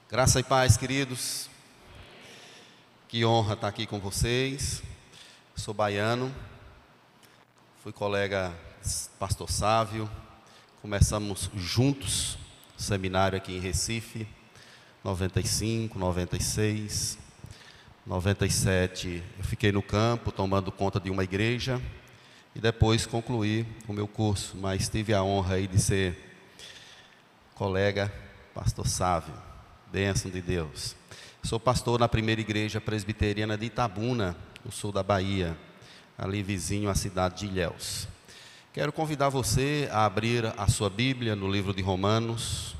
Graça e paz, queridos. Que honra estar aqui com vocês. Sou baiano, fui colega do pastor Sávio. Começamos juntos o seminário aqui em Recife, 95, 96, 97. Eu fiquei no campo tomando conta de uma igreja e depois concluí o meu curso, mas tive a honra aí de ser colega pastor Sávio. Bênção de Deus. Sou pastor na primeira igreja presbiteriana de Itabuna, no sul da Bahia, ali vizinho à cidade de Ilhéus. Quero convidar você a abrir a sua Bíblia no livro de Romanos.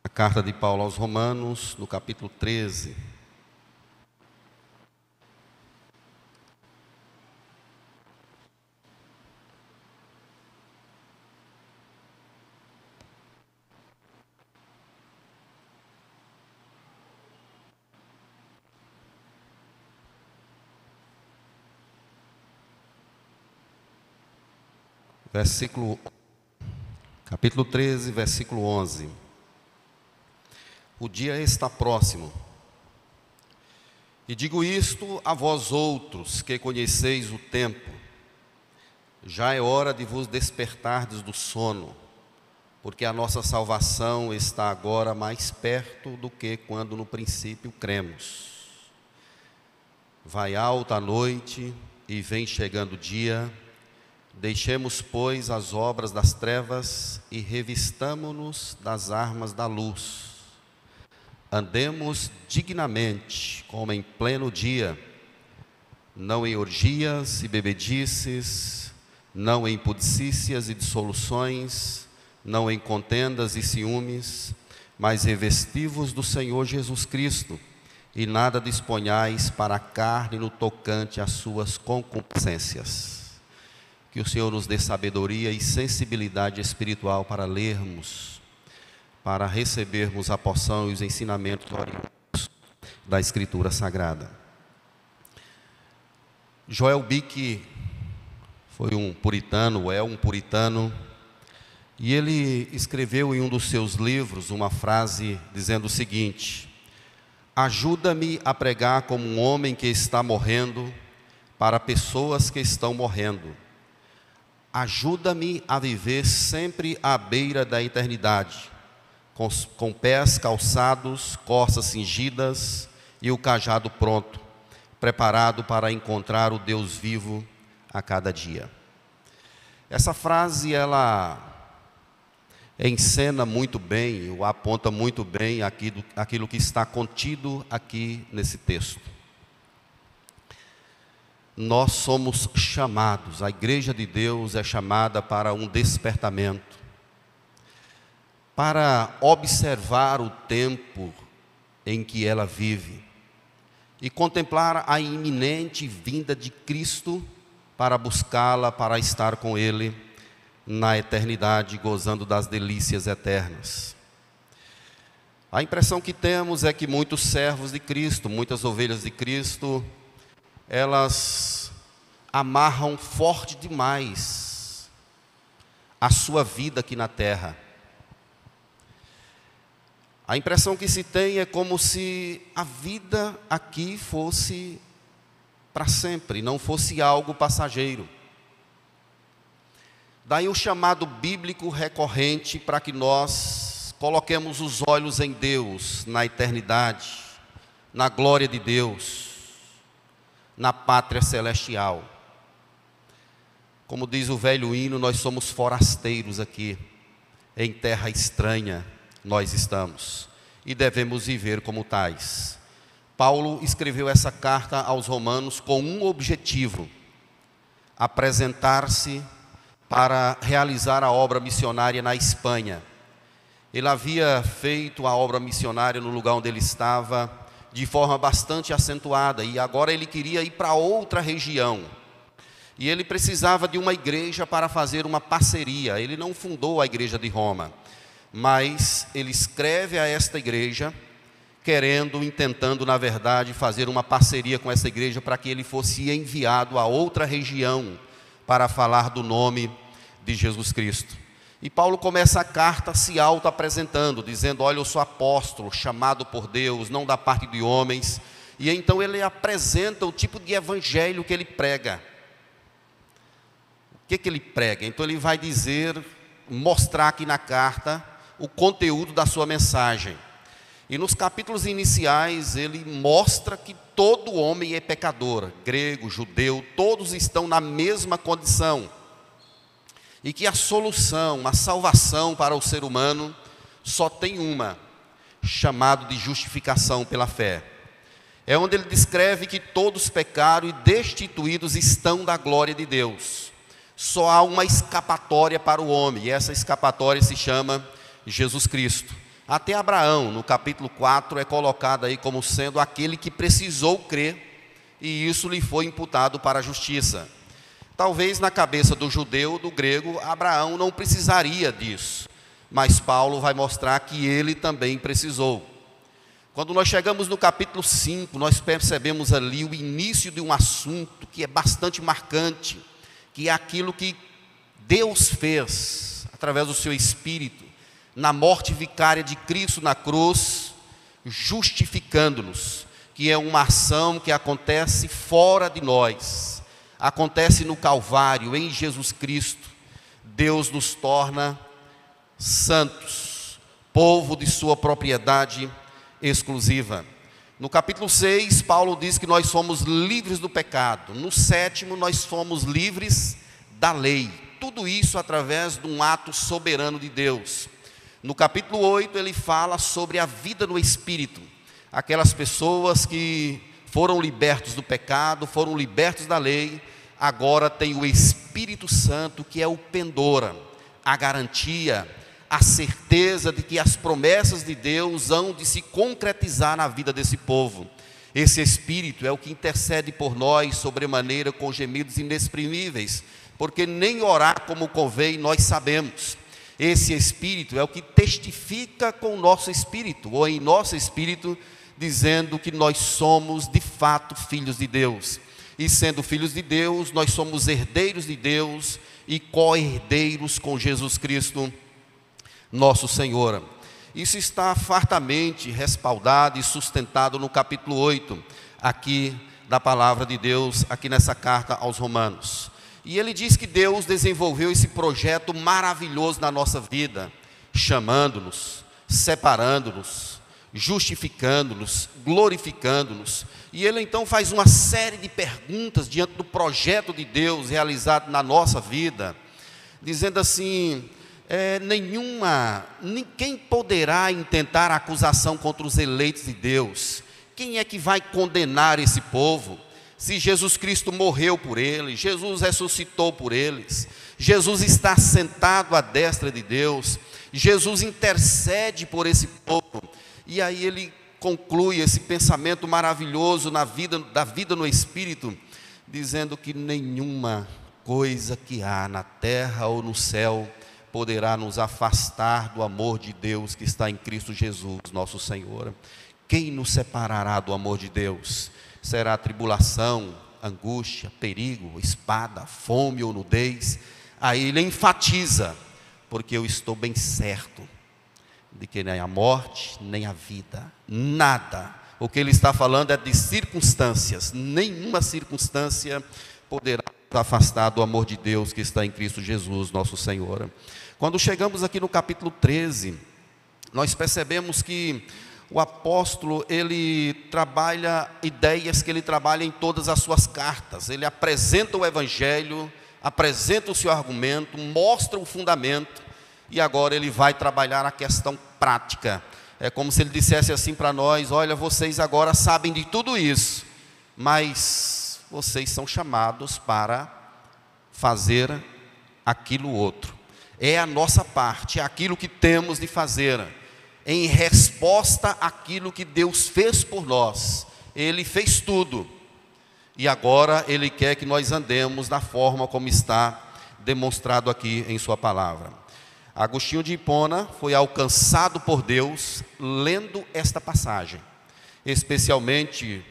A carta de Paulo aos Romanos, no capítulo 13. Capítulo 13, versículo 11. O dia está próximo. E digo isto a vós outros que conheceis o tempo. Já é hora de vos despertardes do sono, porque a nossa salvação está agora mais perto do que quando no princípio cremos. Vai alta a noite e vem chegando o dia. Deixemos, pois, as obras das trevas e revistamo-nos das armas da luz. Andemos dignamente, como em pleno dia, não em orgias e bebedices, não em pudicícias e dissoluções, não em contendas e ciúmes, mas revesti-vos do Senhor Jesus Cristo, e nada disponhais para a carne no tocante às suas concupiscências. Que o Senhor nos dê sabedoria e sensibilidade espiritual para lermos, para recebermos a porção e os ensinamentos oriundos da Escritura Sagrada. Joel Bick foi um puritano, é um puritano, e ele escreveu em um dos seus livros uma frase dizendo o seguinte: ajuda-me a pregar como um homem que está morrendo para pessoas que estão morrendo. Ajuda-me a viver sempre à beira da eternidade, com pés calçados, costas cingidas e o cajado pronto, preparado para encontrar o Deus vivo a cada dia. Essa frase, ela encena muito bem, ou aponta muito bem aquilo que está contido aqui nesse texto. Nós somos chamados, a igreja de Deus é chamada para um despertamento, para observar o tempo em que ela vive e contemplar a iminente vinda de Cristo para buscá-la, para estar com Ele na eternidade, gozando das delícias eternas. A impressão que temos é que muitos servos de Cristo, muitas ovelhas de Cristo, elas amarram forte demais a sua vida aqui na terra. A impressão que se tem é como se a vida aqui fosse para sempre, não fosse algo passageiro. Daí o chamado bíblico recorrente para que nós coloquemos os olhos em Deus, na eternidade, na glória de Deus, na pátria celestial. Como diz o velho hino, nós somos forasteiros aqui, em terra estranha nós estamos, e devemos viver como tais. Paulo escreveu essa carta aos Romanos com um objetivo: apresentar-se para realizar a obra missionária na Espanha. Ele havia feito a obra missionária no lugar onde ele estava, de forma bastante acentuada, e agora ele queria ir para outra região, e ele precisava de uma igreja para fazer uma parceria. Ele não fundou a igreja de Roma, mas ele escreve a esta igreja, tentando na verdade fazer uma parceria com essa igreja, para que ele fosse enviado a outra região, para falar do nome de Jesus Cristo. E Paulo começa a carta se auto-apresentando, dizendo: olha, eu sou apóstolo, chamado por Deus, não da parte de homens. E então ele apresenta o tipo de evangelho que ele prega. O que ele prega? Então ele vai mostrar aqui na carta o conteúdo da sua mensagem. E nos capítulos iniciais ele mostra que todo homem é pecador, grego, judeu, todos estão na mesma condição. E que a solução, a salvação para o ser humano só tem uma, chamado de justificação pela fé. É onde ele descreve que todos pecaram e destituídos estão da glória de Deus. Só há uma escapatória para o homem, e essa escapatória se chama Jesus Cristo. Até Abraão, no capítulo 4, é colocado aí como sendo aquele que precisou crer, e isso lhe foi imputado para a justiça. Talvez na cabeça do judeu, do grego, Abraão não precisaria disso, mas Paulo vai mostrar que ele também precisou. Quando nós chegamos no capítulo 5, nós percebemos ali o início de um assunto que é bastante marcante, que é aquilo que Deus fez através do seu Espírito, na morte vicária de Cristo na cruz, justificando-nos, que é uma ação que acontece fora de nós. Acontece no Calvário, em Jesus Cristo. Deus nos torna santos, povo de sua propriedade exclusiva. No capítulo 6, Paulo diz que nós somos livres do pecado. No 7º, nós fomos livres da lei. Tudo isso através de um ato soberano de Deus. No capítulo 8, ele fala sobre a vida no Espírito. Aquelas pessoas que foram libertos do pecado, foram libertos da lei, agora tem o Espírito Santo, que é o pendor, a garantia, a certeza de que as promessas de Deus hão de se concretizar na vida desse povo. Esse Espírito é o que intercede por nós sobremaneira com gemidos inexprimíveis, porque nem orar como convém nós sabemos. Esse Espírito é o que testifica com o nosso espírito, ou em nosso espírito, dizendo que nós somos de fato filhos de Deus. E sendo filhos de Deus, nós somos herdeiros de Deus e co-herdeiros com Jesus Cristo, nosso Senhor. Isso está fartamente respaldado e sustentado no capítulo 8, aqui da palavra de Deus, aqui nessa carta aos Romanos. E ele diz que Deus desenvolveu esse projeto maravilhoso na nossa vida, chamando-nos, separando-nos, justificando-nos, glorificando-nos. E ele então faz uma série de perguntas diante do projeto de Deus realizado na nossa vida, dizendo assim: ninguém poderá intentar acusação contra os eleitos de Deus. Quem é que vai condenar esse povo? Se Jesus Cristo morreu por eles, Jesus ressuscitou por eles, Jesus está sentado à destra de Deus, Jesus intercede por esse povo. E aí ele conclui esse pensamento maravilhoso da vida no Espírito, dizendo que nenhuma coisa que há na terra ou no céu poderá nos afastar do amor de Deus que está em Cristo Jesus, nosso Senhor. Quem nos separará do amor de Deus? Será tribulação, angústia, perigo, espada, fome ou nudez? Aí ele enfatiza: porque eu estou bem certo de que nem a morte, nem a vida, nada. O que ele está falando é de circunstâncias. Nenhuma circunstância poderá nos afastar do amor de Deus que está em Cristo Jesus, nosso Senhor. Quando chegamos aqui no capítulo 13, nós percebemos que o apóstolo, ele trabalha ideias que ele trabalha em todas as suas cartas. Ele apresenta o evangelho, apresenta o seu argumento, mostra o fundamento, e agora ele vai trabalhar a questão prática. É como se ele dissesse assim para nós: olha, vocês agora sabem de tudo isso, mas vocês são chamados para fazer aquilo outro. É a nossa parte, é aquilo que temos de fazer, em resposta àquilo que Deus fez por nós. Ele fez tudo, e agora Ele quer que nós andemos da forma como está demonstrado aqui em sua palavra. Agostinho de Hipona foi alcançado por Deus lendo esta passagem, especialmente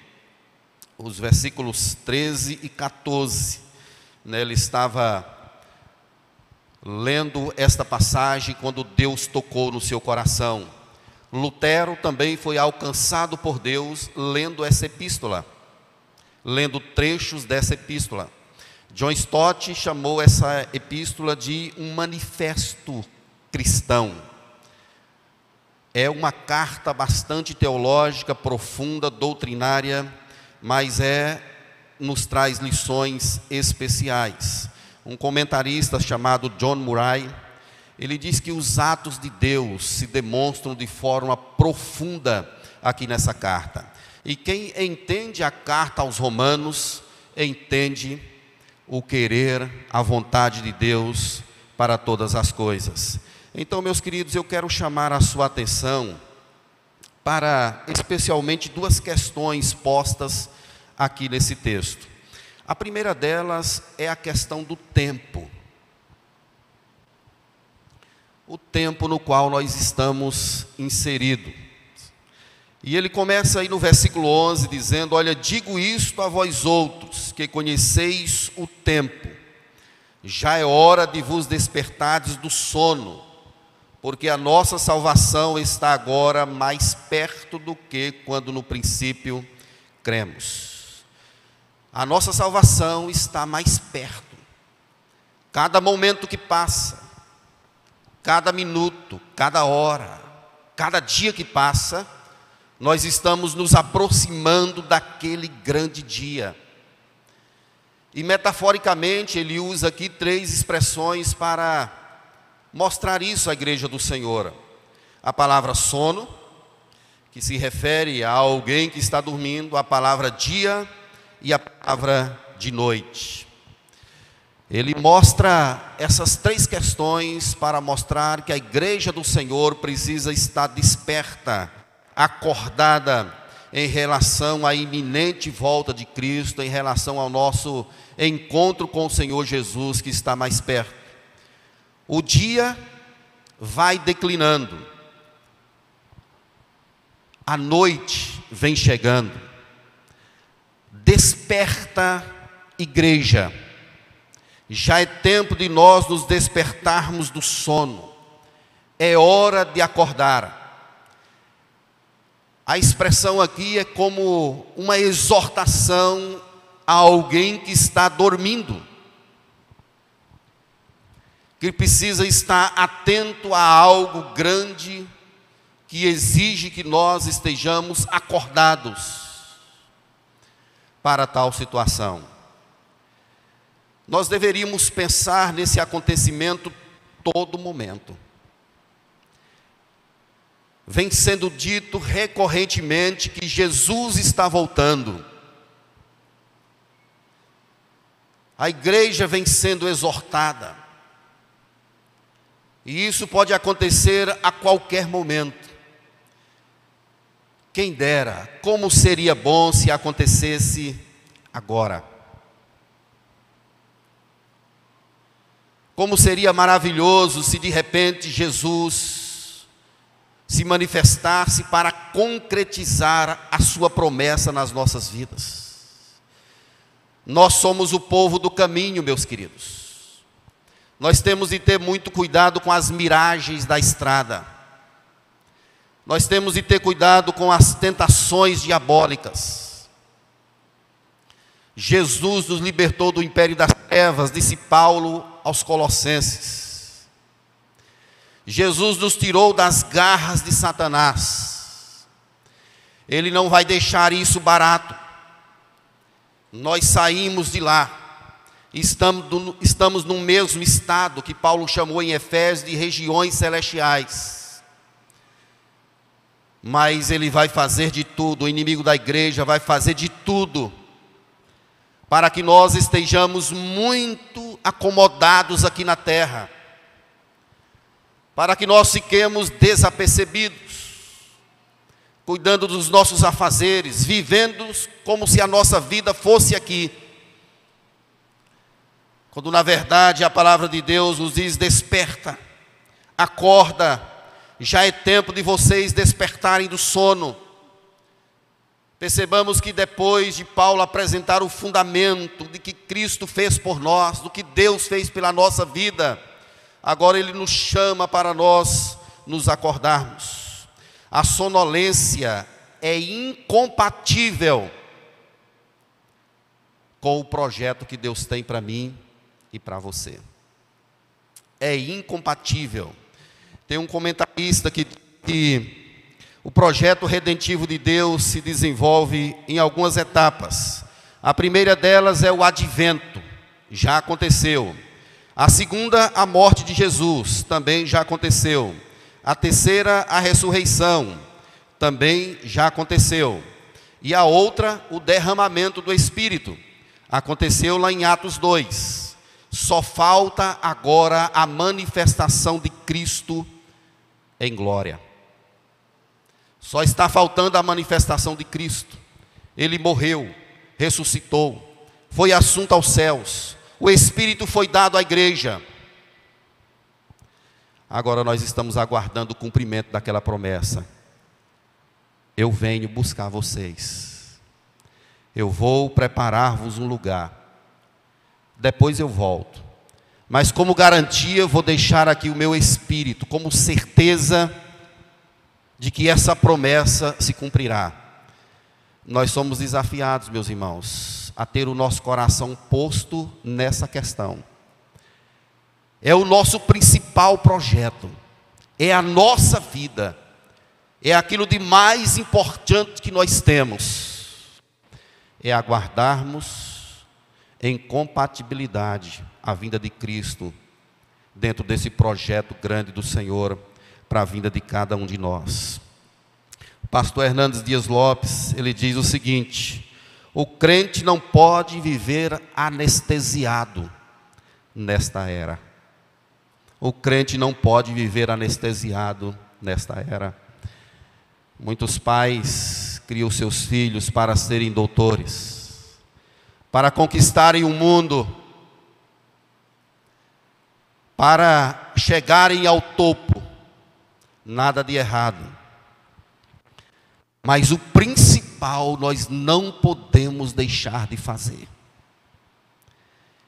os versículos 13 e 14. Ele estava lendo esta passagem quando Deus tocou no seu coração. Lutero também foi alcançado por Deus lendo essa epístola, lendo trechos dessa epístola. John Stott chamou essa epístola de um manifesto cristão. É uma carta bastante teológica, profunda, doutrinária, mas nos traz lições especiais. Um comentarista chamado John Murray, ele diz que os atos de Deus se demonstram de forma profunda aqui nessa carta. E quem entende a carta aos Romanos, entende o querer, a vontade de Deus para todas as coisas. Então, meus queridos, eu quero chamar a sua atenção para especialmente duas questões postas aqui nesse texto. A primeira delas é a questão do tempo. O tempo no qual nós estamos inseridos. E ele começa aí no versículo 11 dizendo: olha, digo isto a vós outros, que conheceis o tempo. Já é hora de vos despertardes do sono, porque a nossa salvação está agora mais perto do que quando no princípio cremos. A nossa salvação está mais perto. Cada momento que passa, cada minuto, cada hora, cada dia que passa, nós estamos nos aproximando daquele grande dia. E metaforicamente ele usa aqui 3 expressões para mostrar isso à igreja do Senhor. A palavra sono, que se refere a alguém que está dormindo, a palavra dia e a palavra de noite. Ele mostra essas 3 questões para mostrar que a igreja do Senhor precisa estar desperta, acordada em relação à iminente volta de Cristo, em relação ao nosso encontro com o Senhor Jesus que está mais perto. O dia vai declinando, a noite vem chegando. Desperta, igreja. Já é tempo de nós nos despertarmos do sono. É hora de acordar. A expressão aqui é como uma exortação a alguém que está dormindo, que precisa estar atento a algo grande que exige que nós estejamos acordados para tal situação. Nós deveríamos pensar nesse acontecimento todo momento. Vem sendo dito recorrentemente que Jesus está voltando. A igreja vem sendo exortada. E isso pode acontecer a qualquer momento. Quem dera, como seria bom se acontecesse agora. Como seria maravilhoso se de repente Jesus se manifestasse para concretizar a sua promessa nas nossas vidas. Nós somos o povo do caminho, meus queridos. Nós temos de ter muito cuidado com as miragens da estrada. Nós temos de ter cuidado com as tentações diabólicas. Jesus nos libertou do império das trevas, disse Paulo aos Colossenses. Jesus nos tirou das garras de Satanás. Ele não vai deixar isso barato. Nós saímos de lá. Estamos no mesmo estado que Paulo chamou em Efésios de regiões celestiais. Mas ele vai fazer de tudo, o inimigo da igreja vai fazer de tudo para que nós estejamos muito acomodados aqui na terra, para que nós fiquemos desapercebidos, cuidando dos nossos afazeres, vivendo como se a nossa vida fosse aqui, quando na verdade a palavra de Deus nos diz: desperta, acorda, já é tempo de vocês despertarem do sono. Percebamos que depois de Paulo apresentar o fundamento de que Cristo fez por nós, do que Deus fez pela nossa vida, agora Ele nos chama para nós nos acordarmos. A sonolência é incompatível com o projeto que Deus tem para mim e para você. É incompatível. Tem um comentarista que o projeto redentivo de Deus se desenvolve em algumas etapas. A primeira delas é o advento, já aconteceu. A segunda, a morte de Jesus, também já aconteceu. A terceira, a ressurreição, também já aconteceu. E a outra, o derramamento do Espírito, aconteceu lá em Atos 2. Só falta agora a manifestação de Cristo em glória. Só está faltando a manifestação de Cristo. Ele morreu, ressuscitou, foi assunto aos céus, o Espírito foi dado à igreja. Agora nós estamos aguardando o cumprimento daquela promessa. Eu venho buscar vocês, eu vou preparar-vos um lugar, depois eu volto, mas como garantia eu vou deixar aqui o meu Espírito, como certeza de que essa promessa se cumprirá. Nós somos desafiados, meus irmãos, a ter o nosso coração posto nessa questão. É o nosso principal projeto, é a nossa vida, é aquilo de mais importante que nós temos, é aguardarmos em compatibilidade a vinda de Cristo, dentro desse projeto grande do Senhor, para a vinda de cada um de nós. O pastor Hernandes Dias Lopes, ele diz o seguinte: o crente não pode viver anestesiado nesta era. O crente não pode viver anestesiado nesta era. Muitos pais criam seus filhos para serem doutores, para conquistarem o mundo, para chegarem ao topo. Nada de errado. Mas o principal nós não podemos deixar de fazer,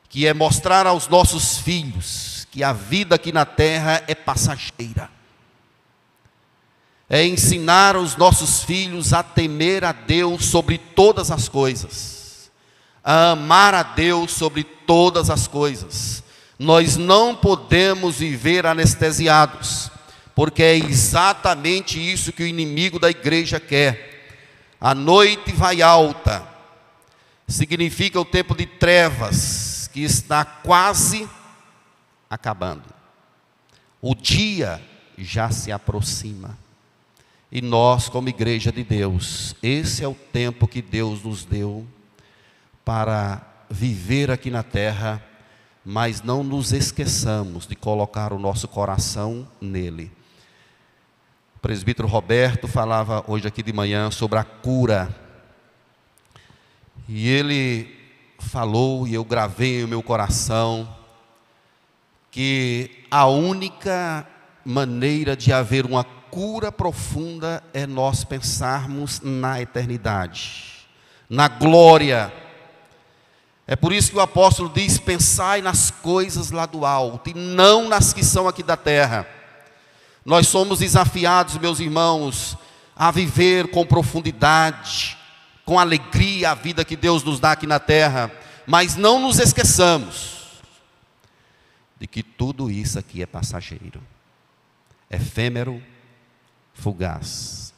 que é mostrar aos nossos filhos que a vida aqui na terra é passageira. É ensinar os nossos filhos a temer a Deus sobre todas as coisas, a amar a Deus sobre todas as coisas. Nós não podemos viver anestesiados, porque é exatamente isso que o inimigo da igreja quer. A noite vai alta, significa o tempo de trevas, que está quase acabando. O dia já se aproxima. E nós, como igreja de Deus, esse é o tempo que Deus nos deu para viver aqui na terra, mas não nos esqueçamos de colocar o nosso coração nele. O presbítero Roberto falava hoje aqui de manhã sobre a cura. E ele falou, e eu gravei no meu coração, que a única maneira de haver uma cura profunda é nós pensarmos na eternidade, na glória. É por isso que o apóstolo diz: pensai nas coisas lá do alto, e não nas que são aqui da terra. Nós somos desafiados, meus irmãos, a viver com profundidade, com alegria a vida que Deus nos dá aqui na terra, mas não nos esqueçamos de que tudo isso aqui é passageiro, efêmero, fugaz.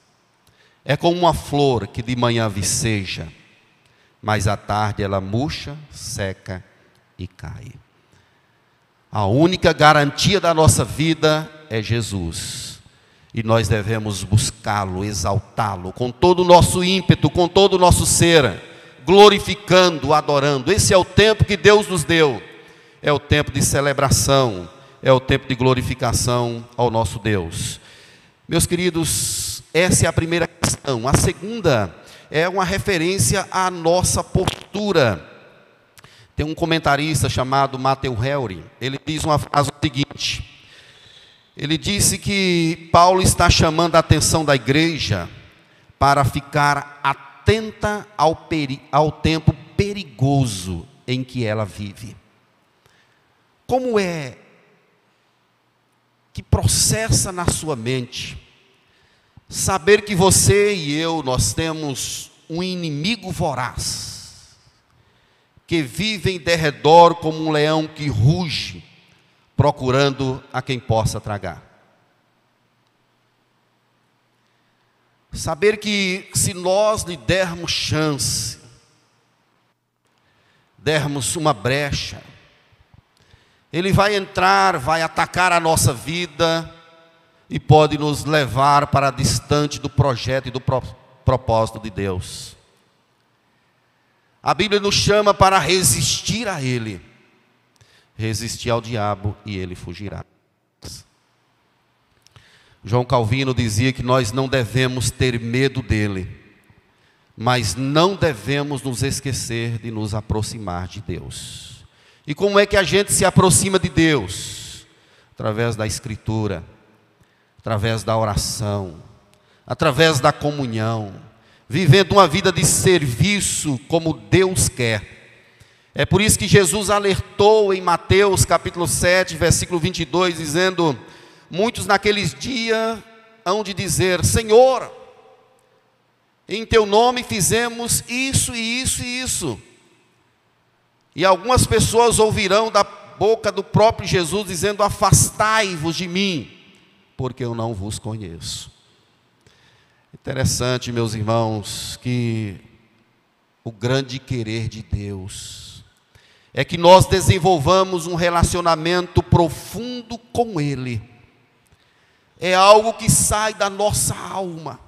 É como uma flor que de manhã viceja, mas à tarde ela murcha, seca e cai. A única garantia da nossa vida é Jesus, e nós devemos buscá-lo, exaltá-lo com todo o nosso ímpeto, com todo o nosso ser, glorificando, adorando. Esse é o tempo que Deus nos deu, é o tempo de celebração, é o tempo de glorificação ao nosso Deus. Meus queridos, essa é a primeira questão. A segunda é uma referência à nossa postura. Tem um comentarista chamado Matthew Henry, ele diz uma frase seguinte. Ele disse que Paulo está chamando a atenção da igreja para ficar atenta ao tempo perigoso em que ela vive. Como é que processa na sua mente saber que você e eu, nós temos um inimigo voraz, que vive em derredor como um leão que ruge, procurando a quem possa tragar. Saber que se nós lhe dermos chance, dermos uma brecha, ele vai entrar, vai atacar a nossa vida e pode nos levar para distante do projeto e do propósito de Deus. A Bíblia nos chama para resistir a ele, resistir ao diabo e ele fugirá. João Calvino dizia que nós não devemos ter medo dele, mas não devemos nos esquecer de nos aproximar de Deus. E como é que a gente se aproxima de Deus? Através da Escritura, através da oração, através da comunhão, vivendo uma vida de serviço como Deus quer. É por isso que Jesus alertou em Mateus capítulo 7, versículo 22, dizendo: muitos naqueles dias hão de dizer: Senhor, em teu nome fizemos isso e isso e isso. E algumas pessoas ouvirão da boca do próprio Jesus dizendo: afastai-vos de mim, porque eu não vos conheço. Interessante, meus irmãos, que o grande querer de Deus é que nós desenvolvamos um relacionamento profundo com Ele. É algo que sai da nossa alma.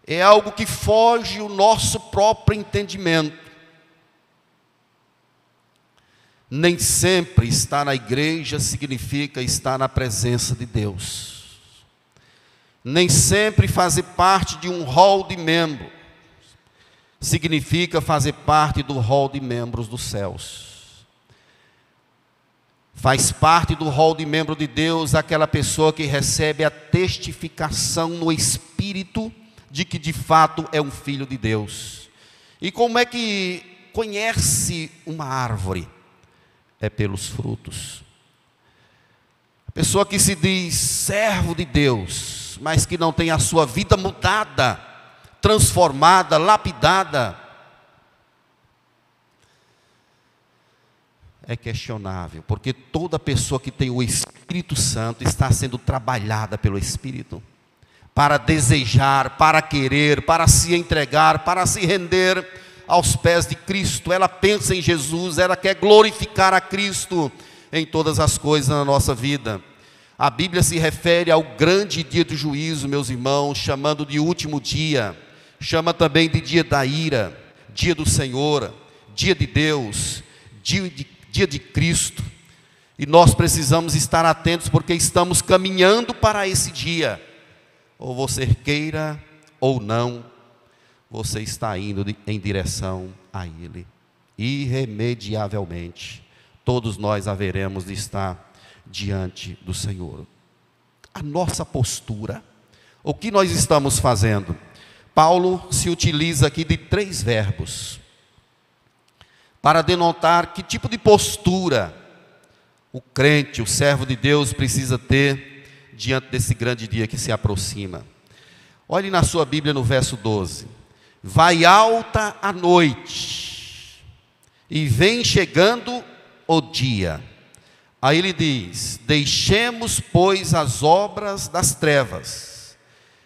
É algo que foge o nosso próprio entendimento. Nem sempre estar na igreja significa estar na presença de Deus. Nem sempre fazer parte de um hall de membros significa fazer parte do hall de membros dos céus. Faz parte do hall de membro de Deus aquela pessoa que recebe a testificação no Espírito de que de fato é um filho de Deus. E como é que conhece uma árvore? É pelos frutos. A pessoa que se diz servo de Deus, mas que não tem a sua vida mudada, transformada, lapidada, é questionável, porque toda pessoa que tem o Espírito Santo está sendo trabalhada pelo Espírito, para desejar, para querer, para se entregar, para se render aos pés de Cristo. Ela pensa em Jesus, ela quer glorificar a Cristo em todas as coisas na nossa vida. A Bíblia se refere ao grande dia do juízo, meus irmãos, chamando de último dia, chama também de dia da ira, dia do Senhor, dia de Deus, dia de Cristo. E nós precisamos estar atentos, porque estamos caminhando para esse dia. Ou você queira ou não, você está indo em direção a Ele. Irremediavelmente, todos nós haveremos de estar diante do Senhor. A nossa postura, o que nós estamos fazendo? Paulo se utiliza aqui de 3 verbos para denotar que tipo de postura o crente, o servo de Deus precisa ter diante desse grande dia que se aproxima. Olhe na sua Bíblia no verso 12. Vai alta a noite e vem chegando o dia. Aí ele diz: deixemos, pois, as obras das trevas,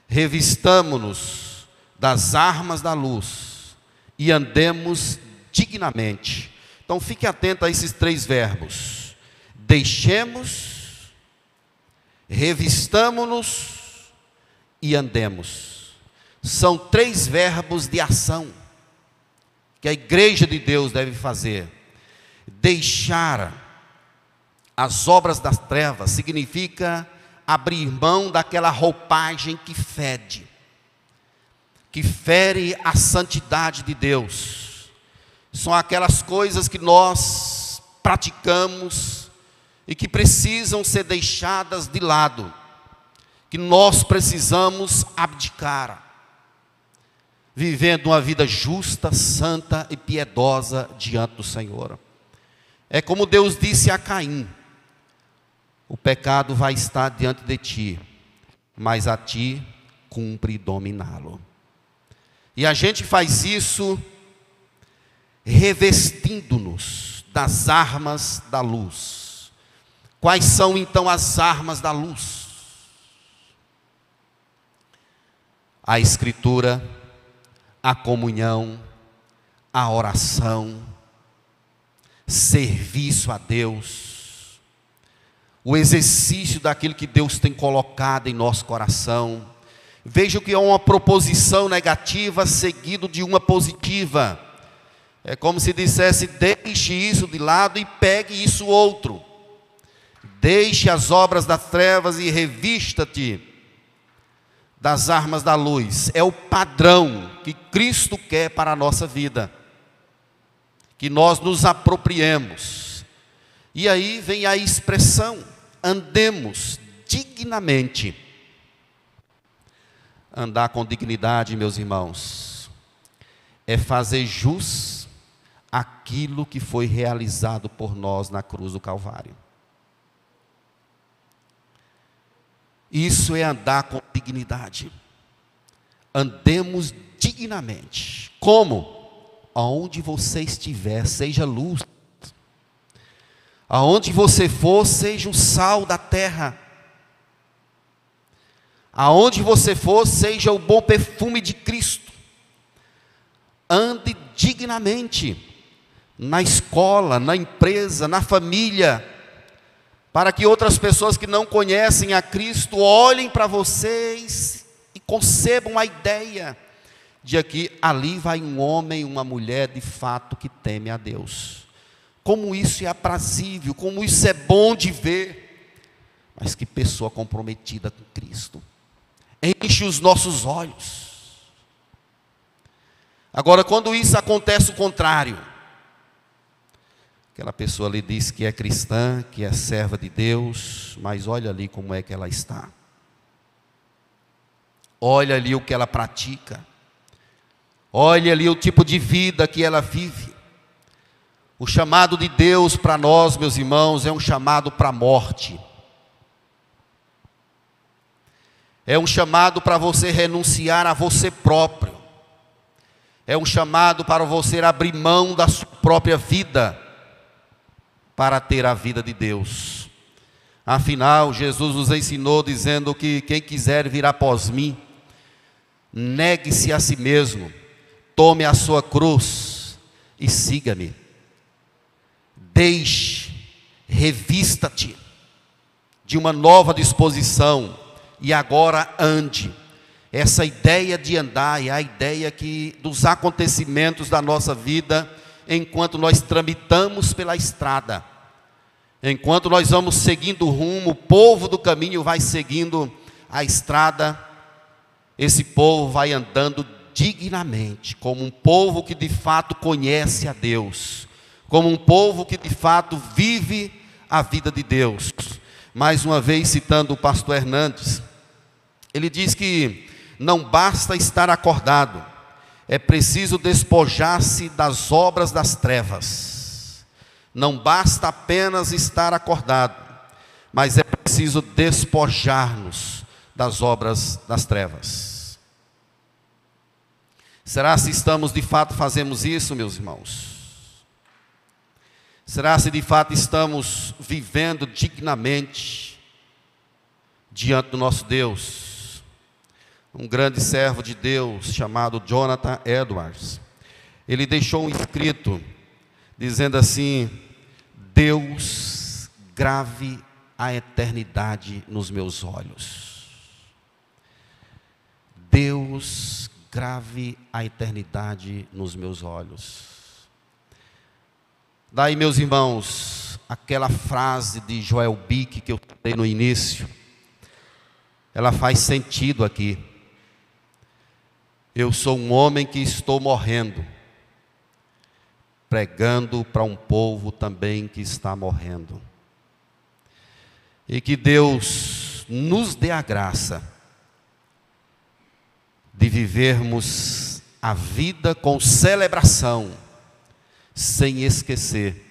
revistamo-nos das armas da luz e andemos dignamente. Então fique atento a esses 3 verbos: deixemos, revistamo-nos e andemos. São 3 verbos de ação que a igreja de Deus deve fazer. Deixar as obras das trevas significa abrir mão daquela roupagem que fede, que fere a santidade de Deus. São aquelas coisas que nós praticamos e que precisam ser deixadas de lado, que nós precisamos abdicar, vivendo uma vida justa, santa e piedosa diante do Senhor. É como Deus disse a Caim: o pecado vai estar diante de ti, mas a ti cumpre dominá-lo. E a gente faz isso revestindo-nos das armas da luz. Quais são então as armas da luz? A Escritura, a comunhão, a oração, serviço a Deus, o exercício daquilo que Deus tem colocado em nosso coração. Veja que é uma proposição negativa seguido de uma positiva. É como se dissesse: deixe isso de lado e pegue isso outro. Deixe as obras das trevas e revista-te das armas da luz. É o padrão que Cristo quer para a nossa vida, que nós nos apropriemos. E aí vem a expressão: andemos dignamente. Andar com dignidade, meus irmãos, é fazer jus aquilo que foi realizado por nós na cruz do Calvário. Isso é andar com dignidade. Andemos dignamente. Como? Aonde você estiver, seja luz. Aonde você for, seja o sal da terra. Aonde você for, seja o bom perfume de Cristo. Ande dignamente. Na escola, na empresa, na família, para que outras pessoas que não conhecem a Cristo olhem para vocês e concebam a ideia de que ali vai um homem, uma mulher de fato que teme a Deus. Como isso é aprazível, como isso é bom de ver. Mas que pessoa comprometida com Cristo. Enche os nossos olhos. Agora, quando isso acontece o contrário, aquela pessoa lhe diz que é cristã, que é serva de Deus, mas olha ali como é que ela está. Olha ali o que ela pratica. Olha ali o tipo de vida que ela vive. O chamado de Deus para nós, meus irmãos, é um chamado para a morte. É um chamado para você renunciar a você próprio. É um chamado para você abrir mão da sua própria vida para ter a vida de Deus. Afinal, Jesus nos ensinou dizendo que quem quiser vir após mim, negue-se a si mesmo, tome a sua cruz e siga-me. Deixe, revista-te de uma nova disposição e agora ande. Essa ideia de andar é a ideia dos acontecimentos da nossa vida, enquanto nós tramitamos pela estrada, enquanto nós vamos seguindo o rumo, o povo do caminho vai seguindo a estrada, esse povo vai andando dignamente, como um povo que de fato conhece a Deus, como um povo que de fato vive a vida de Deus. Mais uma vez citando o pastor Hernandes, ele diz que não basta estar acordado, é preciso despojar-se das obras das trevas. Não basta apenas estar acordado, mas é preciso despojar-nos das obras das trevas. Será se estamos de fato fazemos isso, meus irmãos? Será se de fato estamos vivendo dignamente diante do nosso Deus? Um grande servo de Deus chamado Jonathan Edwards, ele deixou um escrito dizendo assim: Deus, grave a eternidade nos meus olhos. Deus, grave a eternidade nos meus olhos. Daí, meus irmãos, aquela frase de Joel Bick que eu falei no início, ela faz sentido aqui. Eu sou um homem que estou morrendo, pregando para um povo também que está morrendo. E que Deus nos dê a graça de vivermos a vida com celebração, sem esquecer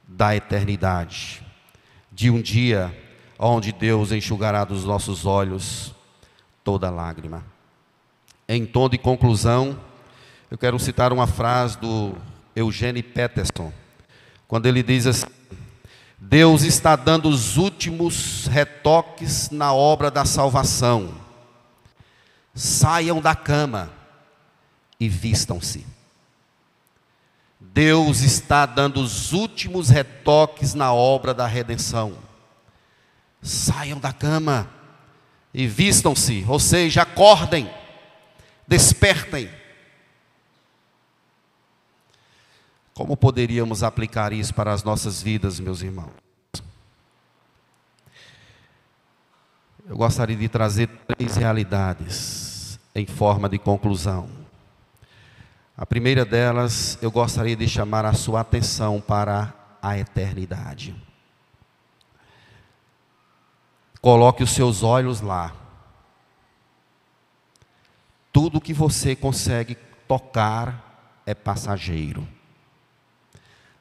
da eternidade, de um dia onde Deus enxugará dos nossos olhos toda lágrima. Em tom de conclusão, eu quero citar uma frase do Eugene Peterson, quando ele diz assim: Deus está dando os últimos retoques na obra da salvação. Saiam da cama e vistam-se. Deus está dando os últimos retoques na obra da redenção. Saiam da cama e vistam-se, ou seja, acordem, despertem. Como poderíamos aplicar isso para as nossas vidas, meus irmãos? Eu gostaria de trazer 3 realidades em forma de conclusão. A primeira delas, eu gostaria de chamar a sua atenção para a eternidade. Coloque os seus olhos lá. Tudo que você consegue tocar é passageiro.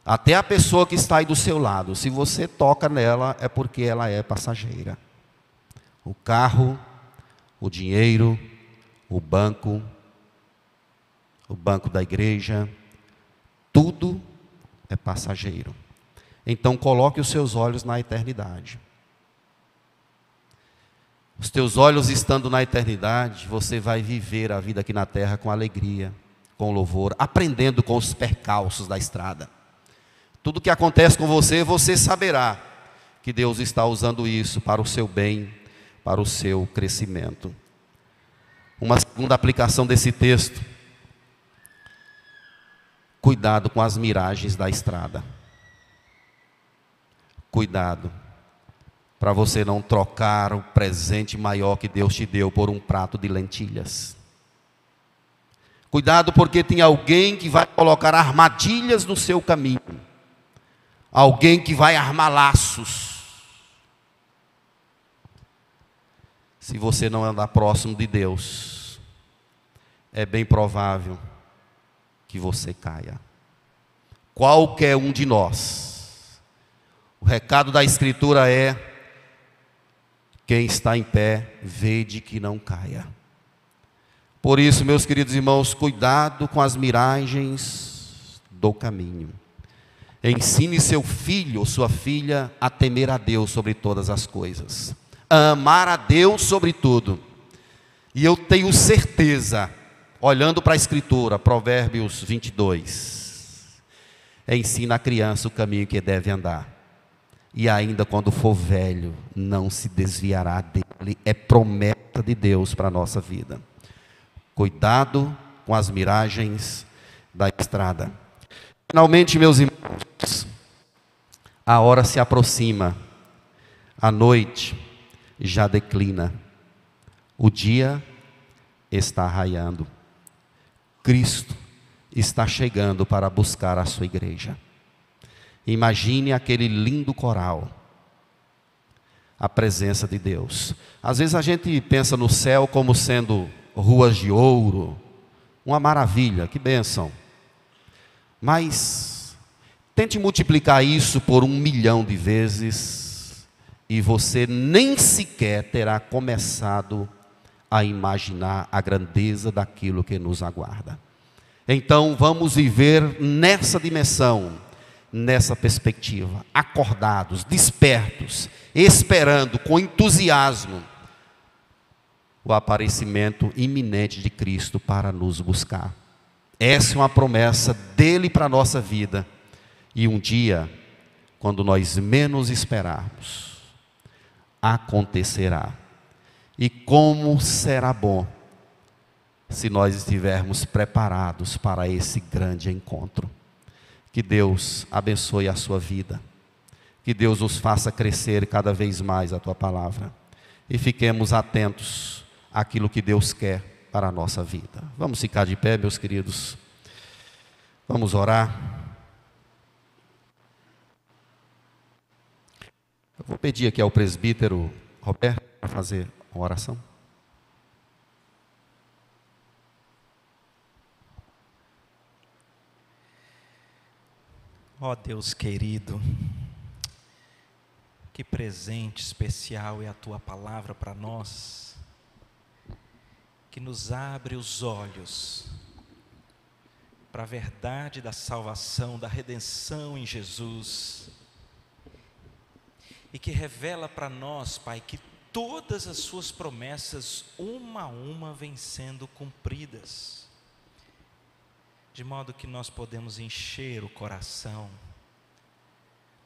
Até a pessoa que está aí do seu lado, se você toca nela, é porque ela é passageira. O carro, o dinheiro, o banco da igreja, tudo é passageiro. Então coloque os seus olhos na eternidade. Os teus olhos estando na eternidade, você vai viver a vida aqui na terra com alegria, com louvor, aprendendo com os percalços da estrada. Tudo que acontece com você, você saberá que Deus está usando isso para o seu bem, para o seu crescimento. Uma segunda aplicação desse texto: cuidado com as miragens da estrada. Cuidado, para você não trocar o presente maior que Deus te deu por um prato de lentilhas. Cuidado, porque tem alguém que vai colocar armadilhas no seu caminho. Alguém que vai armar laços. Se você não andar próximo de Deus, é bem provável que você caia. Qualquer um de nós. O recado da Escritura é: quem está em pé, vede que não caia. Por isso, meus queridos irmãos, cuidado com as miragens do caminho. Ensine seu filho ou sua filha a temer a Deus sobre todas as coisas, a amar a Deus sobre tudo. E eu tenho certeza, olhando para a Escritura, Provérbios 22, ensina a criança o caminho que deve andar, e ainda quando for velho, não se desviará dele. É promessa de Deus para a nossa vida. Cuidado com as miragens da estrada. Finalmente, meus irmãos, a hora se aproxima, a noite já declina, o dia está raiando, Cristo está chegando para buscar a sua igreja. Imagine aquele lindo coral, a presença de Deus. Às vezes a gente pensa no céu como sendo ruas de ouro, uma maravilha, que bênção. Mas tente multiplicar isso por 1 milhão de vezes e você nem sequer terá começado a imaginar a grandeza daquilo que nos aguarda. Então vamos viver nessa dimensão, nessa perspectiva, acordados, despertos, esperando com entusiasmo o aparecimento iminente de Cristo para nos buscar. Essa é uma promessa dele para a nossa vida. E um dia, quando nós menos esperarmos, acontecerá. E como será bom se nós estivermos preparados para esse grande encontro. Que Deus abençoe a sua vida. Que Deus nos faça crescer cada vez mais a tua palavra. E fiquemos atentos àquilo que Deus quer para a nossa vida. Vamos ficar de pé, meus queridos. Vamos orar. Eu vou pedir aqui ao presbítero Roberto para fazer uma oração. Ó Deus querido, Que presente especial é a tua palavra para nós, que nos abre os olhos para a verdade da salvação, da redenção em Jesus, e que revela para nós, Pai, que todas as suas promessas, uma a uma, vêm sendo cumpridas, de modo que nós podemos encher o coração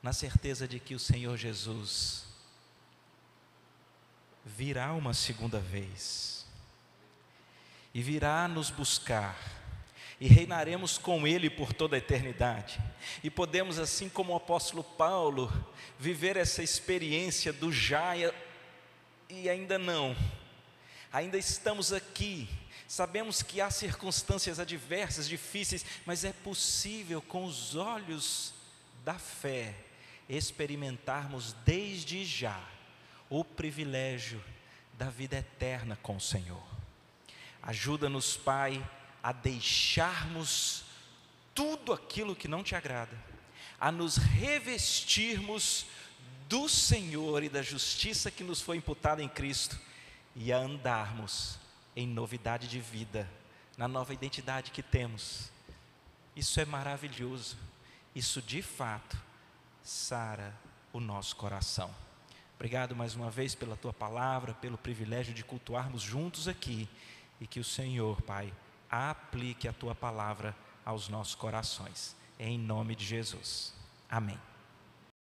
na certeza de que o Senhor Jesus virá uma segunda vez, e virá nos buscar, e reinaremos com Ele por toda a eternidade, e podemos, assim como o apóstolo Paulo, viver essa experiência do já e ainda não, ainda estamos aqui, sabemos que há circunstâncias adversas, difíceis, mas é possível com os olhos da fé, experimentarmos desde já o privilégio da vida eterna com o Senhor. Ajuda-nos, Pai, a deixarmos tudo aquilo que não te agrada, a nos revestirmos do Senhor e da justiça que nos foi imputada em Cristo, e a andarmos em novidade de vida, na nova identidade que temos. Isso é maravilhoso, isso de fato sara o nosso coração. Obrigado mais uma vez pela tua palavra, pelo privilégio de cultuarmos juntos aqui, e que o Senhor, Pai, aplique a tua palavra aos nossos corações, em nome de Jesus, amém.